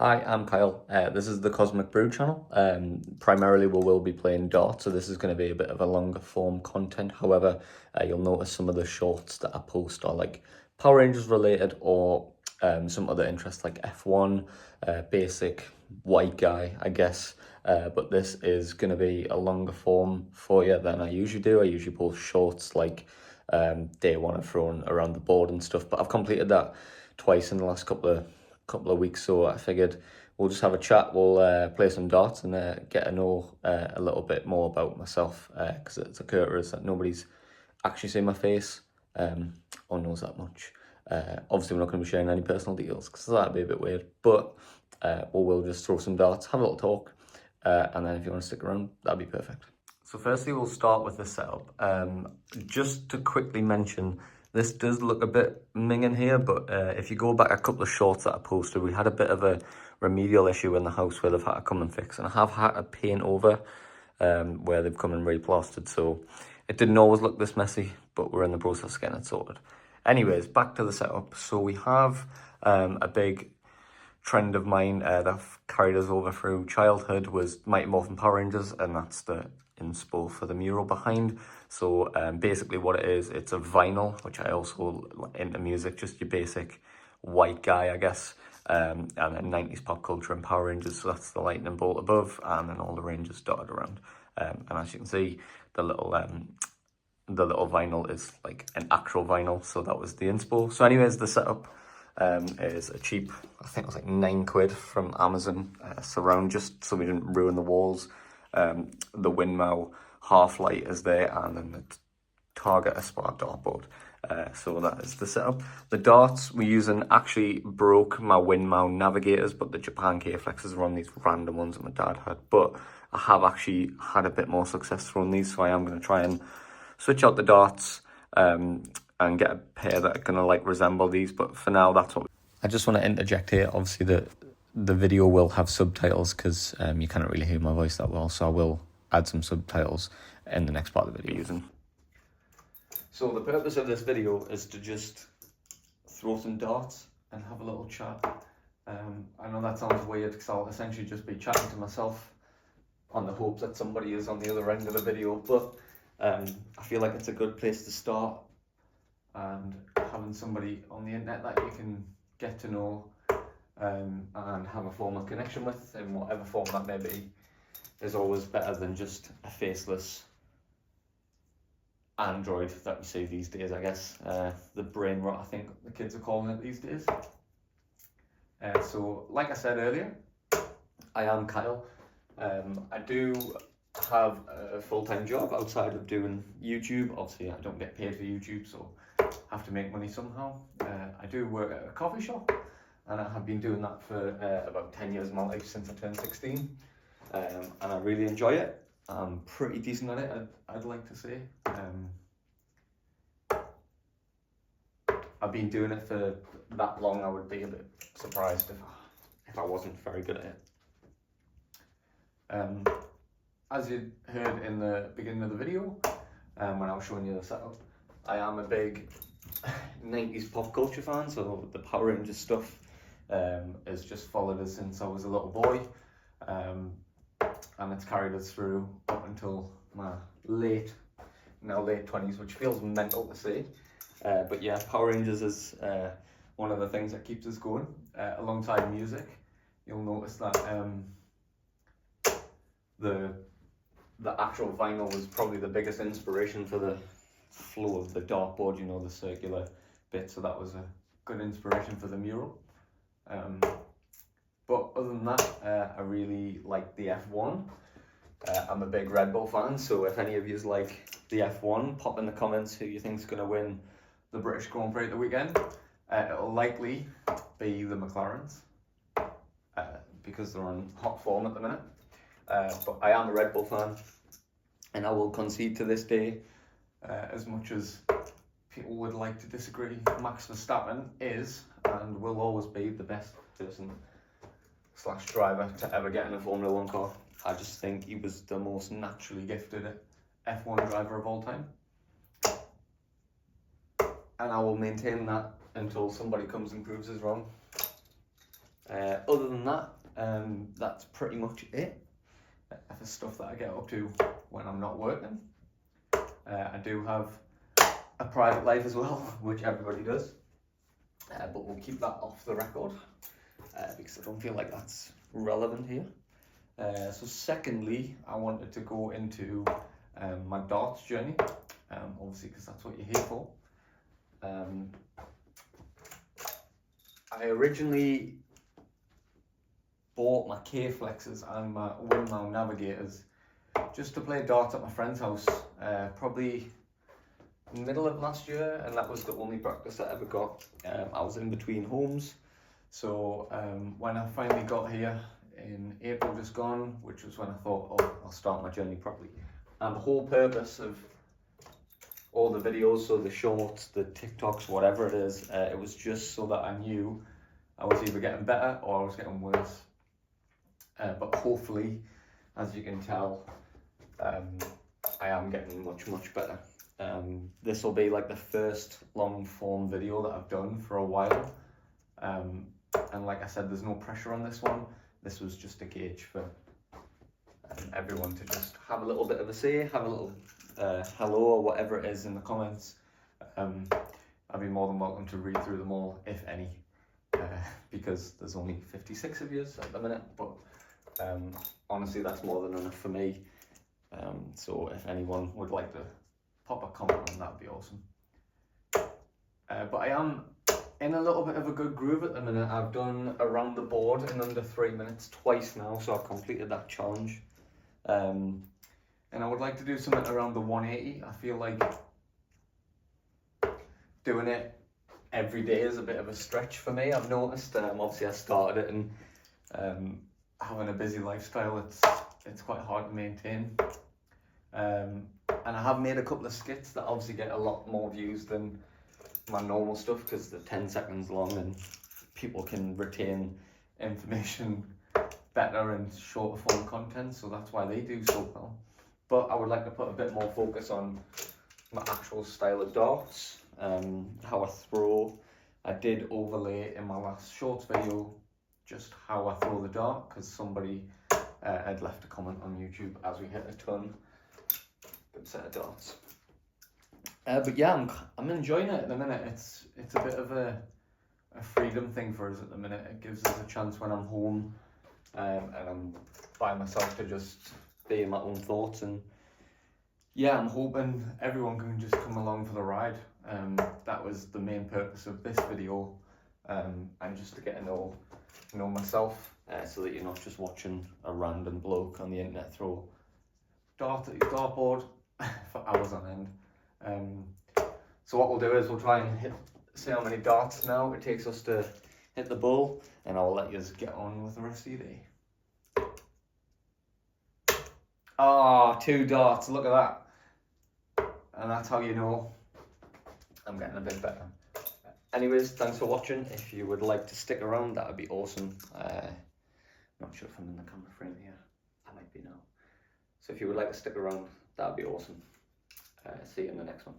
Hi, I'm Kyle. This is the Cosmic Brew channel. Primarily, we will be playing darts, so this is going to be a bit of a longer form content. However, you'll notice some of the shorts that I post are like Power Rangers related or some other interests like F1, basic white guy, I guess. But this is going to be a longer form for you than I usually do. I usually post shorts like day one of throwing around the board and stuff, but I've completed that twice in the last couple of weeks, so I figured we'll just have a chat. We'll play some darts and get to know a little bit more about myself, because it's a courtesy that nobody's actually seen my face or knows that much. Obviously, we're not going to be sharing any personal details because that'd be a bit weird, but we'll just throw some darts, have a little talk, and then if you want to stick around, that'd be perfect. So firstly, we'll start with the setup. Just to quickly mention, this does look a bit minging here, but if you go back a couple of shorts that I posted, we had a bit of a remedial issue in the house where they've had to come and fix, and I have had to paint over where they've come and replastered, so it didn't always look this messy, but we're in the process of getting it sorted. Anyways, back to the setup. So we have a big trend of mine that carried us over through childhood was Mighty Morphin Power Rangers, and that's the inspo for the mural behind. So basically what it is, it's a vinyl, which I also into music, just your basic white guy, I guess, and then 90s pop culture and Power Rangers. So that's the lightning bolt above, and then all the Rangers dotted around. And as you can see, the little vinyl is like an actual vinyl, so that was the inspo. So anyways, the setup is a cheap, I think it was like £9 from Amazon, surround, just so we didn't ruin the walls. The Winmow half light is there, and then the Target Aspire dartboard. So that is the setup. The darts we're using actually broke my Winmow navigators, but the Japan K-Flexes are on these random ones that my dad had. But I have actually had a bit more success throwing these, so I am going to try and switch out the darts and get a pair that are going to like resemble these. But for now, that's what I just want to interject here. Obviously, the video will have subtitles because you can't really hear my voice that well, so I will add some subtitles in the next part of the video using. So the purpose of this video is to just throw some darts and have a little chat. I know that sounds weird because I'll essentially just be chatting to myself on the hopes that somebody is on the other end of the video, but I feel like it's a good place to start, and having somebody on the internet that you can get to know and have a formal connection with in whatever form that may be is always better than just a faceless android that we see these days, I guess. The brain rot, I think the kids are calling it these days. So like I said earlier, I am Kyle. I do have a full-time job outside of doing YouTube. Obviously I don't get paid for YouTube, so I have to make money somehow. I do work at a coffee shop, and I have been doing that for about 10 years of my life, since I turned 16, and I really enjoy it. I'm pretty decent at it, I'd like to say. I've been doing it for that long. I would be a bit surprised if I wasn't very good at it. As you heard in the beginning of the video, when I was showing you the setup, I am a big 90s pop culture fan, so the Power Rangers stuff has just followed us since I was a little boy, and it's carried us through up until my late 20s, which feels mental to say, but yeah, Power Rangers is one of the things that keeps us going, alongside music. You'll notice that the actual vinyl was probably the biggest inspiration for the flow of the dartboard, you know, the circular bit, so that was a good inspiration for the mural. But other than that, I really like the F1. I'm a big Red Bull fan, so if any of you like the F1, pop in the comments who you think's going to win the British Grand Prix at the weekend. It'll likely be the McLarens, because they're on hot form at the minute. But I am a Red Bull fan, and I will concede to this day, as much as people would like to disagree, Max Verstappen is and will always be the best person / driver to ever get in a Formula 1 car. I just think he was the most naturally gifted F1 driver of all time, and I will maintain that until somebody comes and proves us wrong. Other than that, that's pretty much it for stuff that I get up to when I'm not working. I do have a private life as well, which everybody does, but we'll keep that off the record because I don't feel like that's relevant here. So secondly, I wanted to go into my darts journey, obviously because that's what you're here for. I originally bought my K-Flexes and my Windmount Navigators just to play darts at my friend's house, probably middle of last year, and that was the only practice I ever got. I was in between homes, so when I finally got here in April just gone, which was when I thought, oh, I'll start my journey properly. And the whole purpose of all the videos, so the shorts, the TikToks, whatever it is, it was just so that I knew I was either getting better or I was getting worse. But hopefully, as you can tell, I am getting much better. This will be like the first long form video that I've done for a while. And like I said, there's no pressure on this one. This was just a gauge for everyone to just have a little bit of a say, have a little hello or whatever it is in the comments. I'd be more than welcome to read through them all, if any, because there's only 56 of you at the minute, but honestly that's more than enough for me. So if anyone would like to pop a comment on that, would be awesome. But I am in a little bit of a good groove at the minute. I've done around the board in under 3 minutes twice now, so I've completed that challenge. And I would like to do something around the 180. I feel like doing it every day is a bit of a stretch for me, I've noticed. Obviously I started it, and having a busy lifestyle, it's quite hard to maintain. And I have made a couple of skits that obviously get a lot more views than my normal stuff because they're 10 seconds long and people can retain information better and shorter form content, so that's why they do so well. But I would like to put a bit more focus on my actual style of darts, how I throw. I did overlay in my last shorts video just how I throw the dart, because somebody had left a comment on YouTube as we hit a ton. Good set of darts. But yeah, I'm enjoying it at the minute. It's a bit of a freedom thing for us at the minute. It gives us a chance when I'm home and I'm by myself to just be in my own thoughts. And yeah, I'm hoping everyone can just come along for the ride. That was the main purpose of this video, and just to get to know myself, so that you're not just watching a random bloke on the internet throw dart at your dartboard for hours on end. So what we'll do is we'll try and see how many darts now it takes us to hit the bull, and I'll let you get on with the rest of your day. Ah, 2 darts, look at that. And that's how you know I'm getting a bit better. Anyways, thanks for watching. If you would like to stick around, that would be awesome. Not sure if I'm in the camera frame here. I might be now. So if you would like to stick around, that would be awesome. See you in the next one.